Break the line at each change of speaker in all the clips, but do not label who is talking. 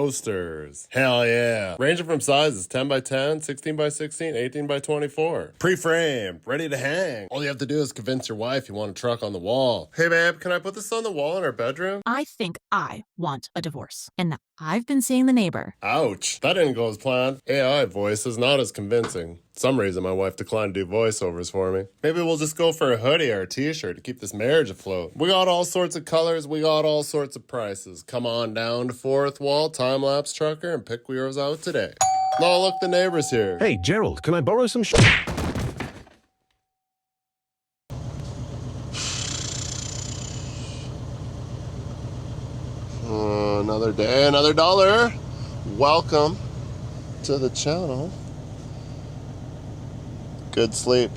Coasters. Hell yeah. Ranging from sizes 10 by 10, 16 by 16, 18 by 24. Pre-framed, ready to hang. All you have to do is convince your wife you want a truck on the wall. Hey babe, can I put this on the wall in our bedroom?
I think I want a divorce. And I've been seeing the neighbor.
Ouch. That didn't go as planned. AI voice is not as convincing. Some reason my wife declined to do voiceovers for me. Maybe we'll just go for a hoodie or a t-shirt to keep this marriage afloat. We got all sorts of colors, we got all sorts of prices. Come on down to Fourth Wall Time-Lapse Trucker and pick yours out today. Oh, look, the neighbor's here.
Hey, Gerald, can I borrow some
Another day, another dollar. Welcome to the channel. Good sleep.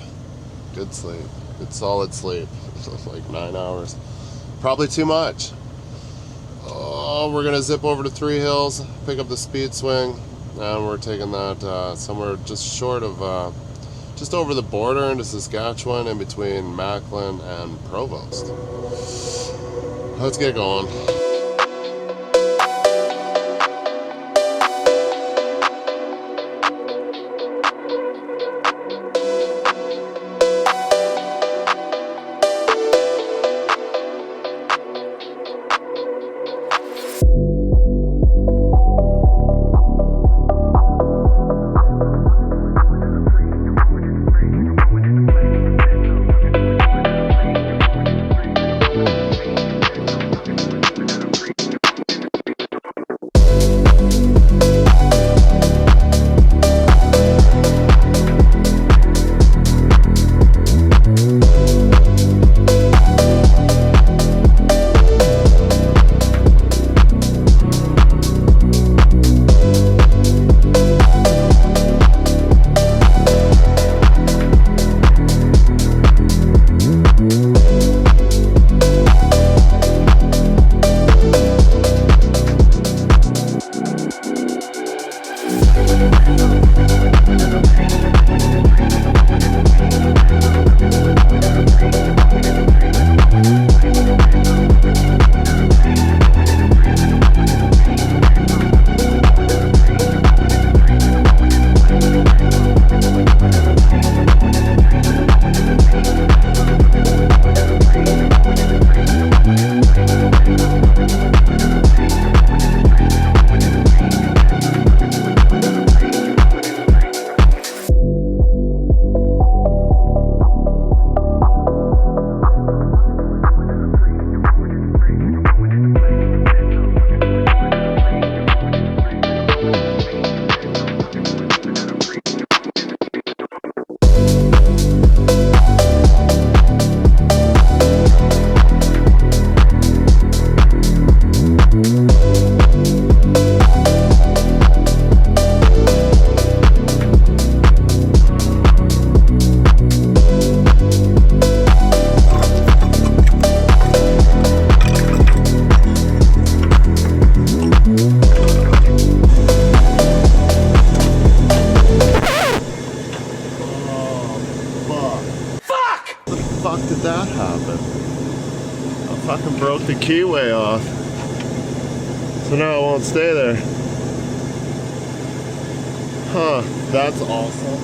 Good sleep. Good solid sleep. Like 9 hours. Probably too much. Oh, we're gonna zip over to Three Hills, pick up the speed swing, and we're taking that somewhere just short of, just over the border into Saskatchewan, in between Macklin and Provost. Let's get going. Did that happen? I fucking broke the keyway off. So now it won't stay there. Huh, that's awesome.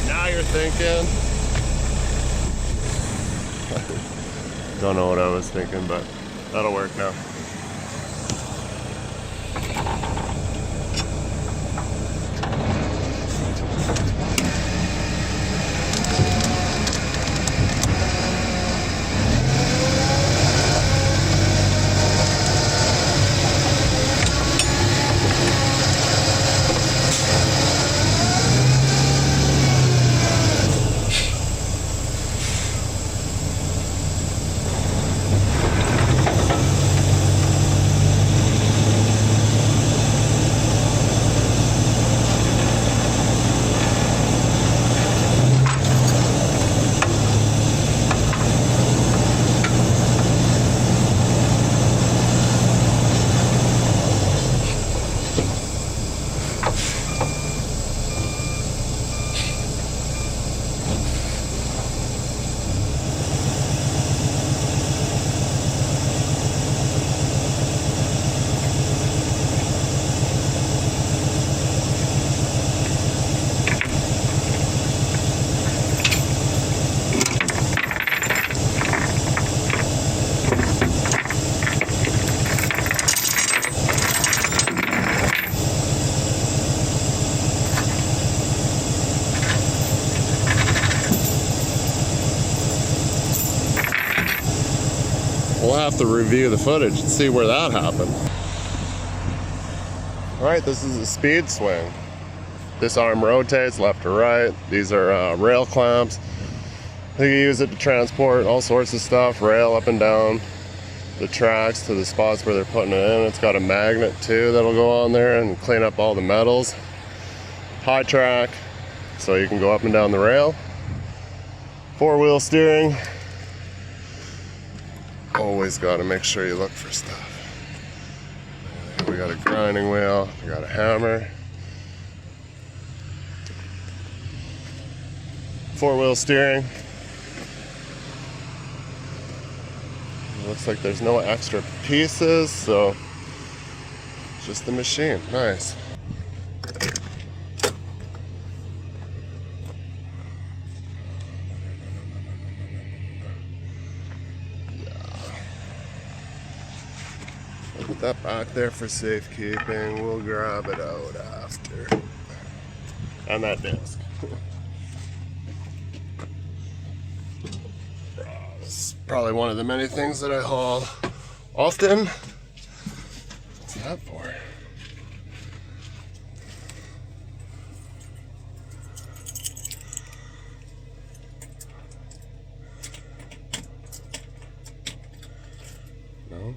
Now you're thinking. Don't know what I was thinking, but that'll work now. we'll have to review the footage and see where that happened. All right, this is a speed swing. This arm rotates left to right. These are rail clamps. You can use it to transport all sorts of stuff, rail up and down the tracks to the spots where they're putting it in. It's got a magnet too that'll go on there and clean up all the metals. High track, so you can go up and down the rail. 4-wheel steering. Always got to make sure you look for stuff. We got a grinding wheel, we got a hammer. 4-wheel steering. Looks like there's no extra pieces, so it's just the machine. Nice. Put that back there for safekeeping. We'll grab it out after. And that disc. It's probably one of the many things that I haul often. What's that for? No?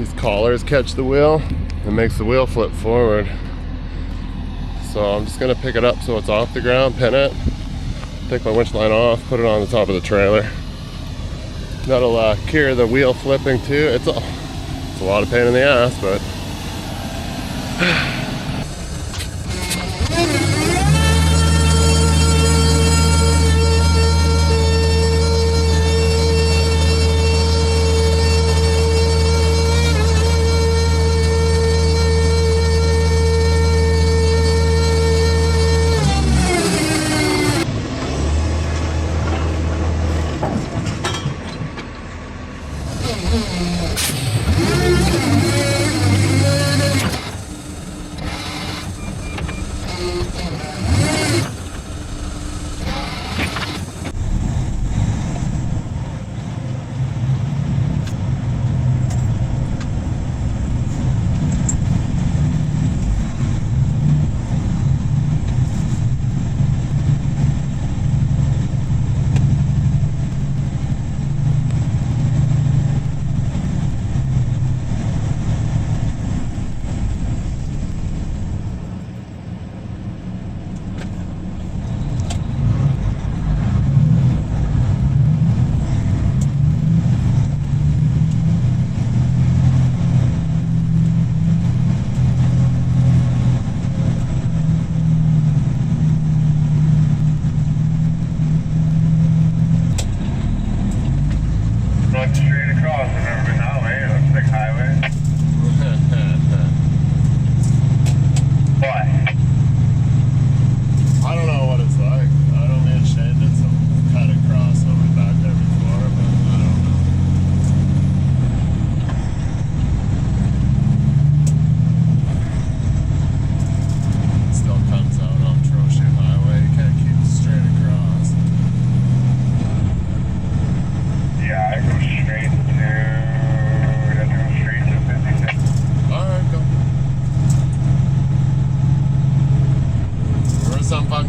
these collars catch the wheel and makes the wheel flip forward. So I'm just gonna pick it up so it's off the ground, pin it, take my winch line off, put it on the top of the trailer. That'll cure the wheel flipping too. It's a lot of pain in the ass, but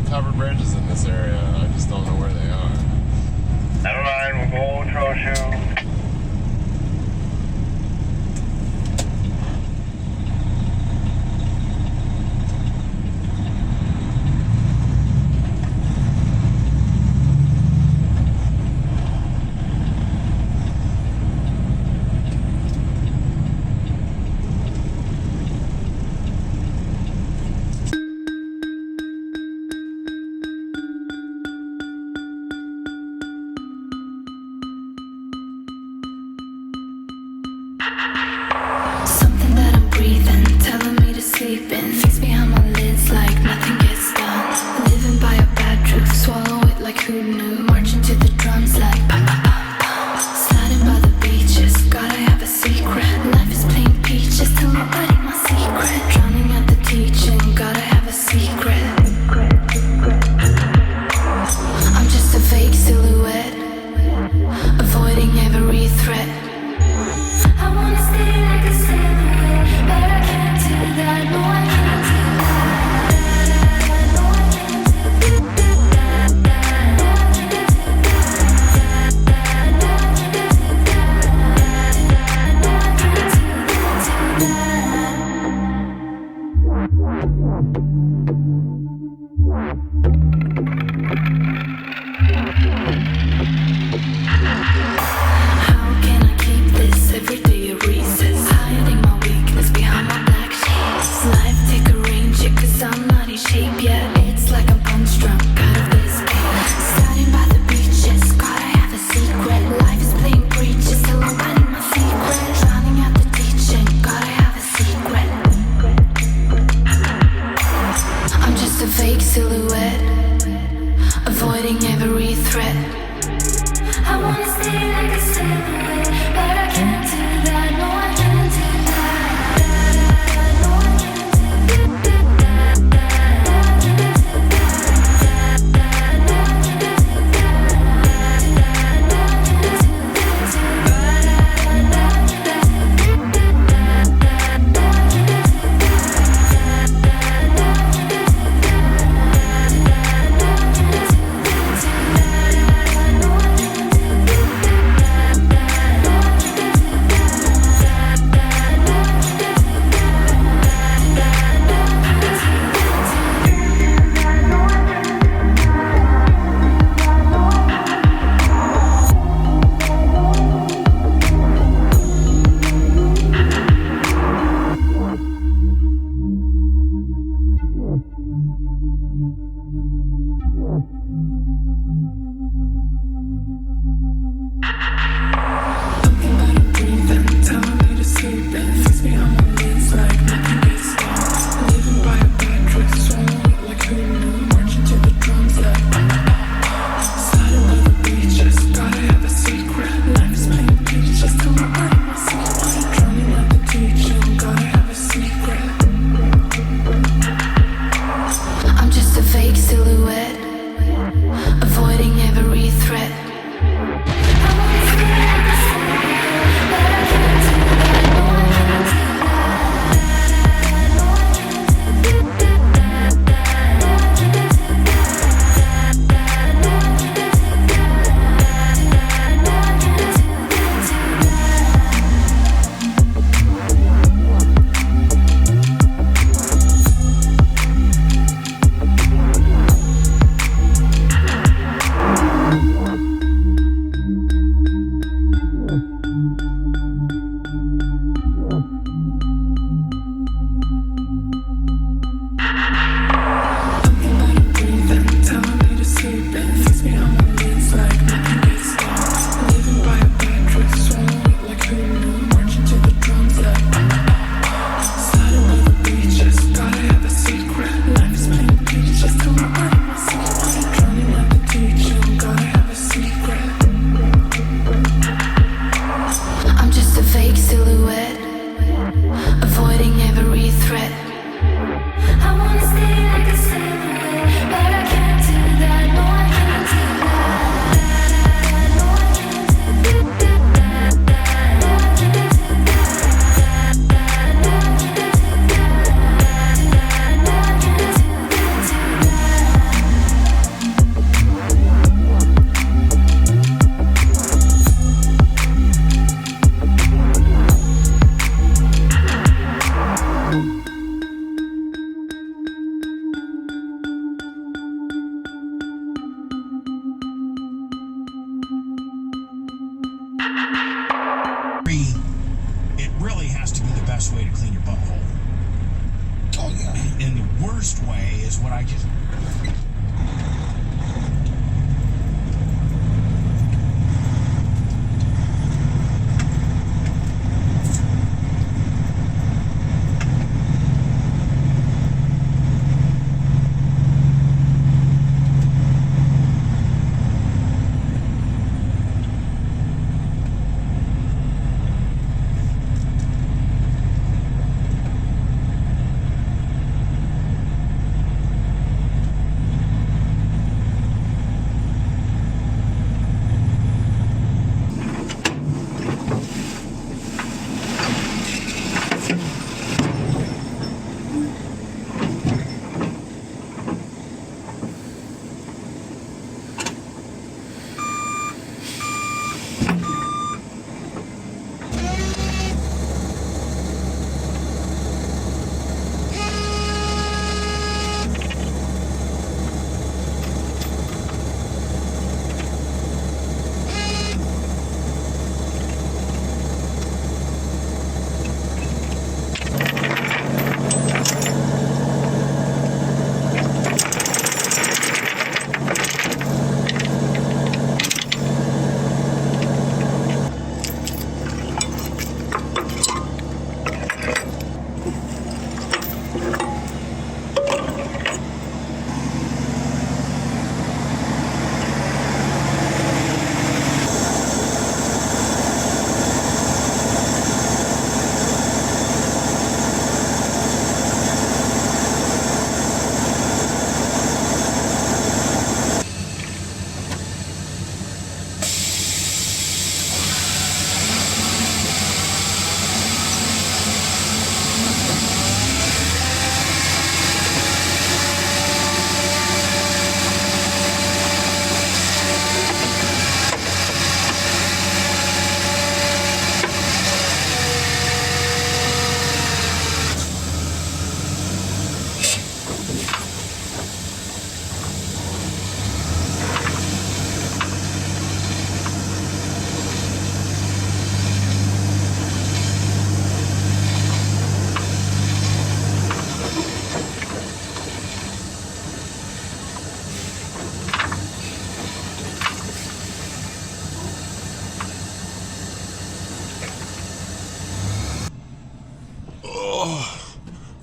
covered bridges in this area. I just don't know where they are.
Never mind, we'll go Trollshoe.
Something that I'm breathing, telling me to sleep in. Fix behind my lids like nothing gets done. Living by a bad truth, swallow it like who knew. Marching to the drums like pa pa pa pa. Sliding by the beaches, gotta have a secret. Life is plain peaches, tell nobody my secret. Drowning out the teaching, gotta have a secret. I'm just a fake silhouette, avoiding every threat. I wanna stay like a silhouette, but I can't do that. No, I can't do that. No, I can't do that. No, I can't do that. No, I can't do that. No, I can't do How can I keep this every day a recess? Hiding my weakness behind my black shades. Life take a range, yeah, 'cause I'm not in shape yet. It's like I'm punch drunk out of this game. Starting by the beaches, gotta have a secret. Life is playing preachers, tell nobody my secret. Drowning out the teaching, gotta have a secret. I'm just a fake silhouette, avoiding every threat. I wanna stay like a silhouette, but I can't do that. No, I can't do that. No, I can't do that. No, I can't do that. No, I can't do that.
best way to clean your butthole.
Oh, yeah.
And the worst way is what I just...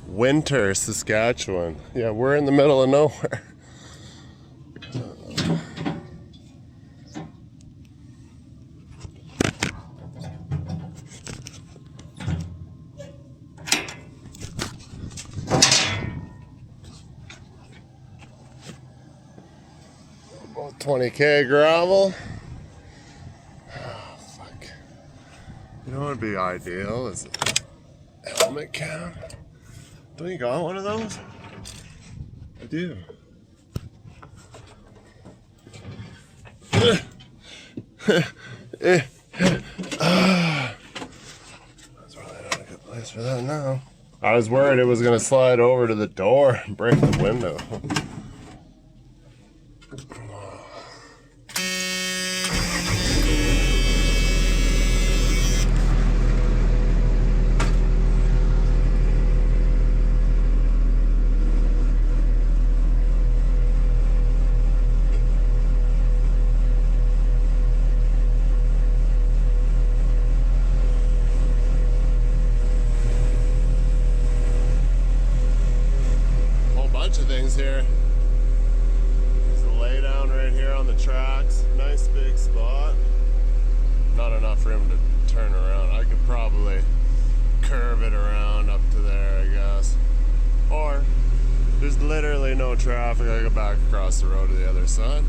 Winter, Saskatchewan. Yeah, we're in the middle of nowhere. About 20K gravel. Oh, fuck. You know what would be ideal is a helmet cam. Don't you got one of those? I do. That's probably not a good place for that now. I was worried it was gonna slide over to the door and break the window. Of things here. There's a lay down right here on the tracks. Nice big spot. Not enough room to turn around. I could probably curve it around up to there, I guess. Or there's literally no traffic. I go back across the road to the other side.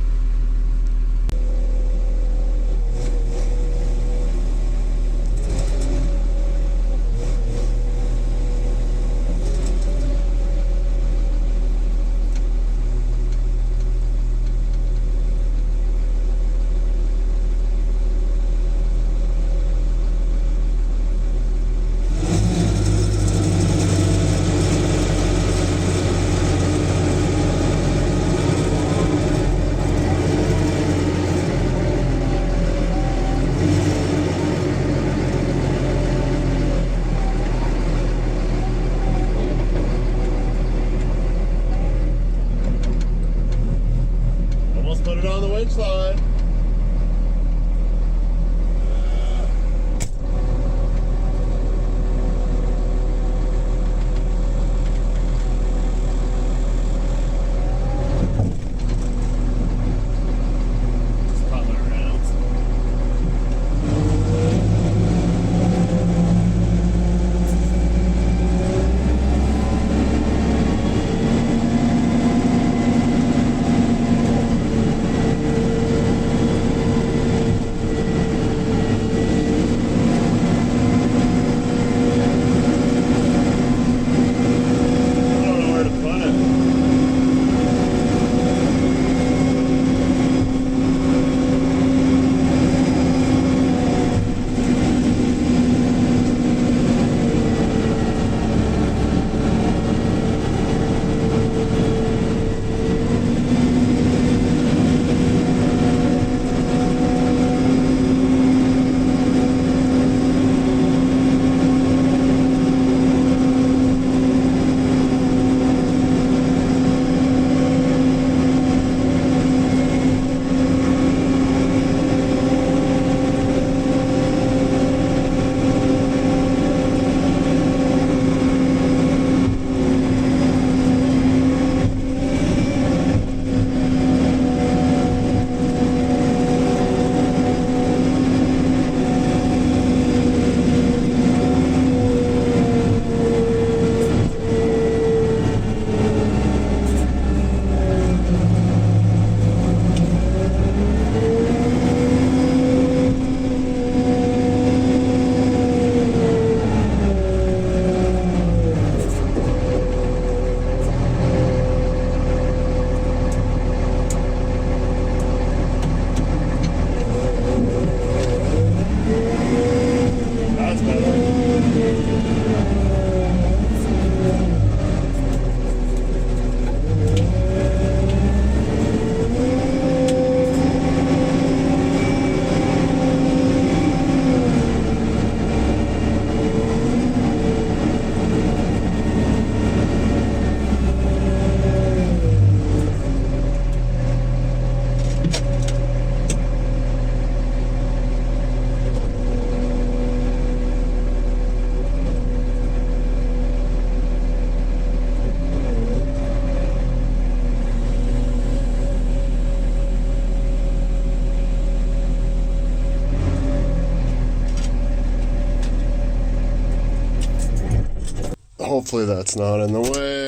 Hopefully that's not in the way.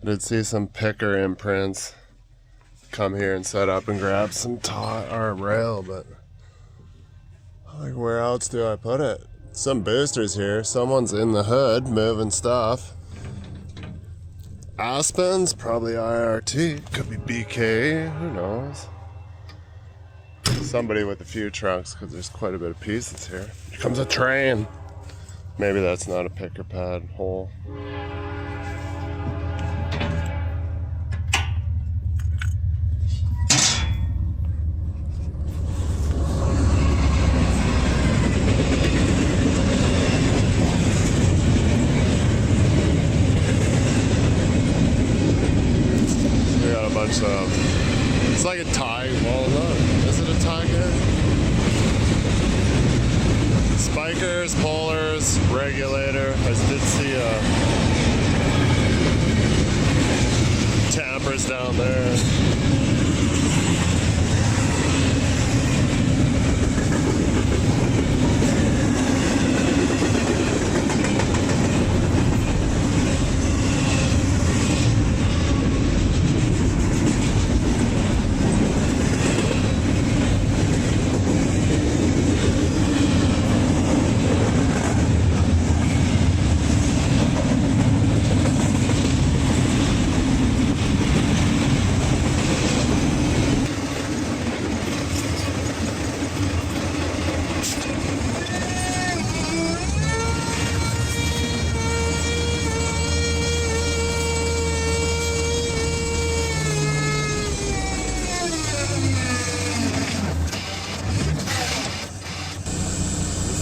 I did see some picker imprints. Come here and set up and grab some or rail, but like where else do I put it? Some boosters here. Someone's in the hood moving stuff. Aspens, probably IRT, could be BK, who knows? Somebody with a few trunks, because there's quite a bit of pieces here. Here comes a train. Maybe that's not a picker pad hole. It's like a tie. Well, no, is it a tie here? Spikers, polars, regulator. I did see tampers down there.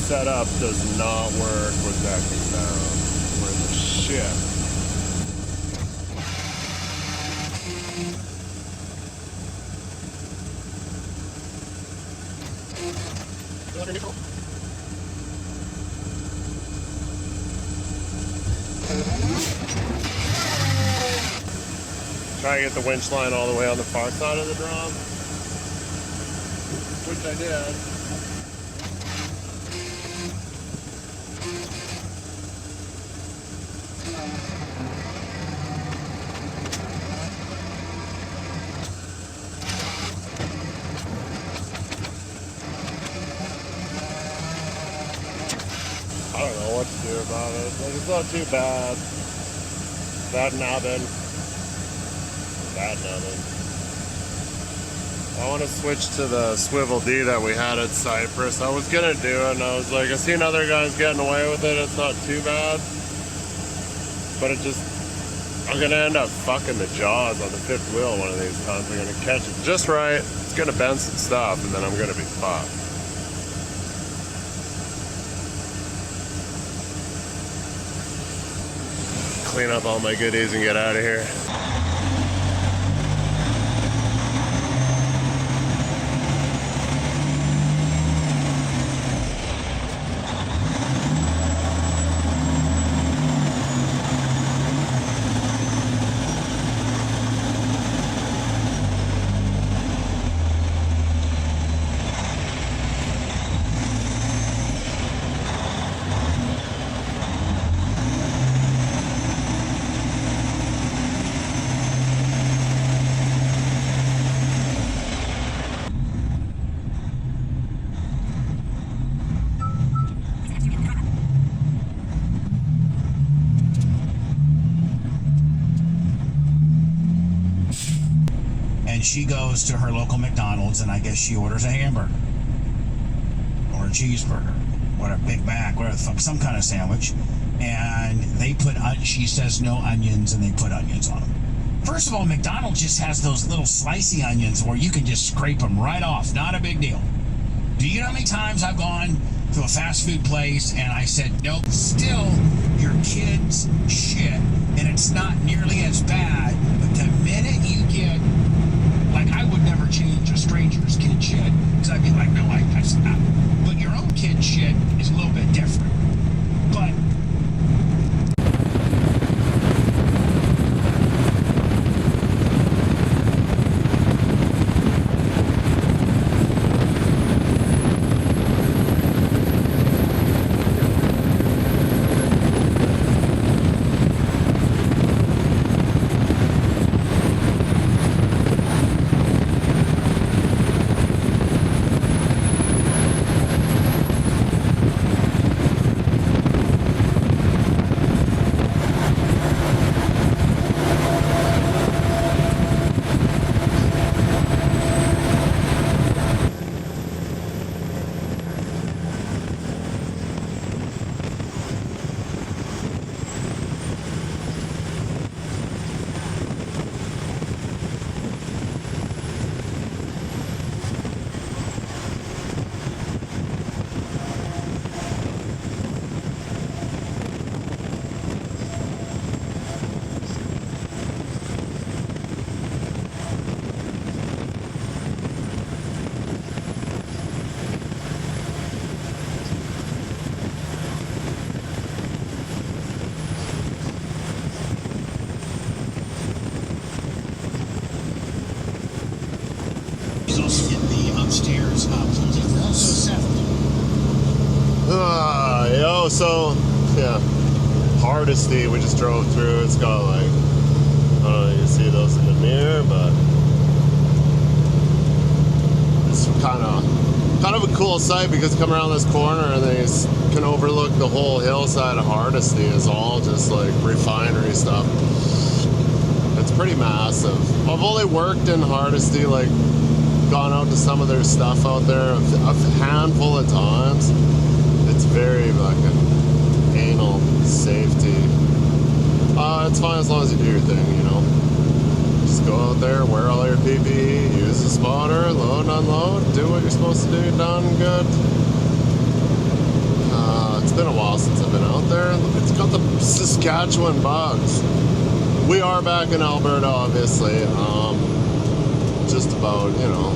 Setup does not work with decking down. We're in the shit. Try to get the winch line all the way on the far side of the drum, which I did. I don't know what to do about it. Like, it's not too bad. Bad nubbin. Bad nubbin. I want to switch to the swivel D that we had at Cypress. I was gonna do it, and I was like, I've seen other guys getting away with it. It's not too bad. But it just, I'm gonna end up fucking the jaws on the fifth wheel one of these times. I'm gonna catch it just right. It's gonna bend some stuff, and then I'm gonna be fucked. Clean up all my goodies and get out of here.
And she goes to her local McDonald's, and I guess she orders a hamburger or a cheeseburger, what a Big Mac, whatever the fuck, some kind of sandwich. And they put, she says no onions, and they put onions on them. First of all, McDonald's just has those little slicey onions where you can just scrape them right off. Not a big deal. Do you know how many times I've gone to a fast food place and I said, nope, still your kid's shit, and it's not nearly as bad, but the minute you get, like, I would never change a stranger's kid shit, because I'd be like, no, I stop. But your own kid shit is a little bit different. But also get the upstairs clothing grill. So Seth,
So yeah, Hardesty we just drove through. It's got like, I don't know if you see those in the mirror, but it's kind of a cool sight because you come around this corner and then you can overlook the whole hillside of Hardesty. It's all just like refinery stuff. It's pretty massive. I've only worked in Hardesty, like gone out to some of their stuff out there a handful of times. It's very like an anal safety. It's fine as long as you do your thing, you know. Just go out there, wear all your PPE, use the spotter, load and unload, do what you're supposed to do, done, good. It's been a while since I've been out there. It's got the Saskatchewan bugs. We are back in Alberta, obviously. Just about, you know,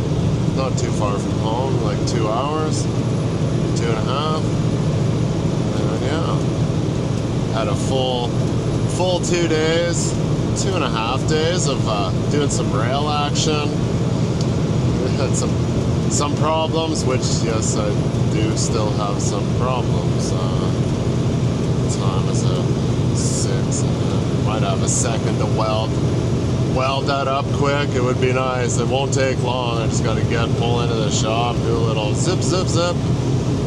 not too far from home, like 2 hours, 2.5. And yeah, had a full 2 days, 2.5 days of doing some rail action. We had some problems, which yes, I do still have some problems. Time is at 6, and might have a second to weld that up quick. It would be nice. It won't take long. I just got to pull into the shop, do a little zip,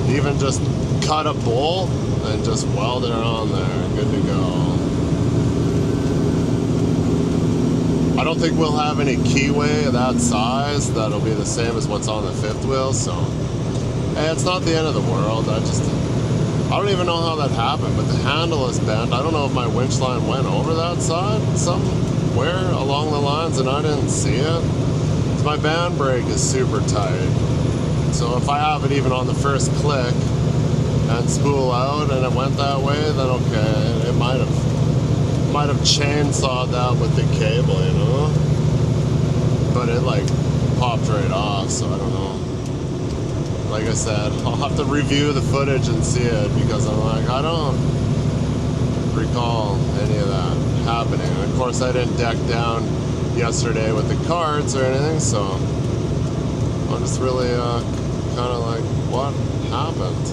even just cut a bowl and just weld it on there. Good to go. I don't think we'll have any keyway of that size that'll be the same as what's on the fifth wheel, so hey, it's not the end of the world. I don't even know how that happened, but the handle is bent. I don't know if my winch line went over that side somewhere along the lines and I didn't see it. My band brake is super tight, so if I have it even on the first click and spool out and it went that way, then okay, it might have chainsawed that with the cable, you know, but it like popped right off, so I don't know. Like I said, I'll have to review the footage and see it because I'm like, I don't recall any of that happening. And of course I didn't deck down yesterday with the carts or anything, so I'm just really kind of like, what happened?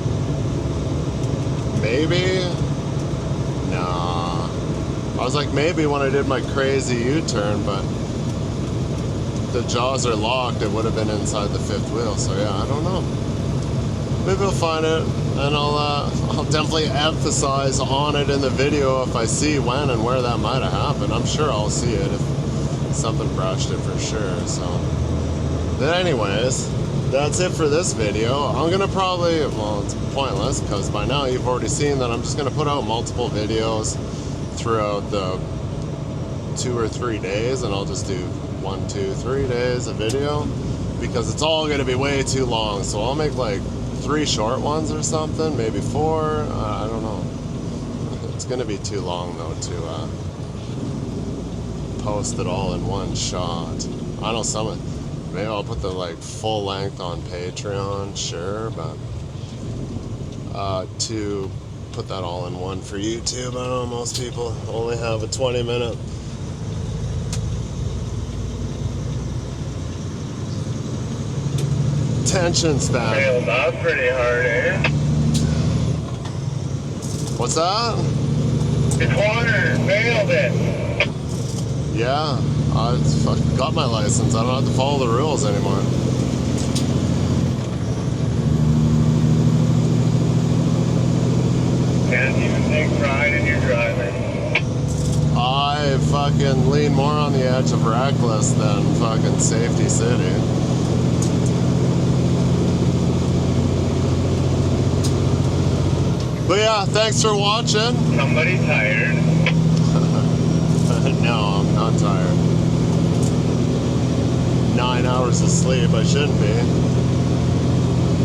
Maybe? Nah. I was like, maybe when I did my crazy U-turn, but the jaws are locked. It would have been inside the fifth wheel, so yeah, I don't know. Maybe I'll find it, and I'll definitely emphasize on it in the video if I see when and where that might have happened. I'm sure I'll see it if something brushed it for sure, so. Then anyways, that's it for this video. I'm gonna probably, well, it's pointless, because by now you've already seen that I'm just gonna put out multiple videos throughout the 2 or 3 days, and I'll just do 1, 2, 3 days of video, because it's all gonna be way too long. So I'll make like 3 short ones or something, maybe 4, I don't know. It's gonna be too long though to post it all in one shot. I know maybe I'll put the like full length on Patreon, sure, but to put that all in one for YouTube, I don't know, most people only have a 20-minute attention span.
Nailed that pretty hard, eh?
What's that?
It's water. Nailed it.
Yeah, I fucking got my license. I don't have to follow the rules anymore.
Can't even take pride in your driving.
I fucking lean more on the edge of reckless than fucking safety city. But yeah, thanks for watching.
Somebody tired.
No, I'm not tired. 9 hours of sleep, I shouldn't be.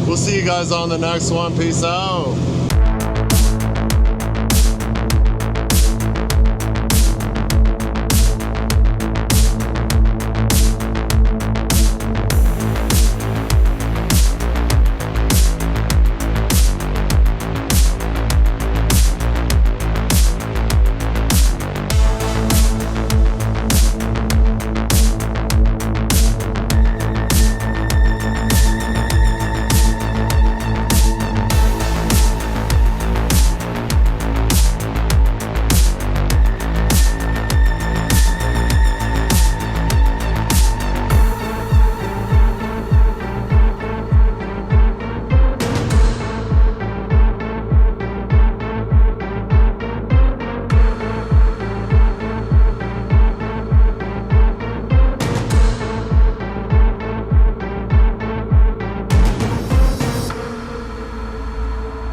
We'll see you guys on the next one. Peace out.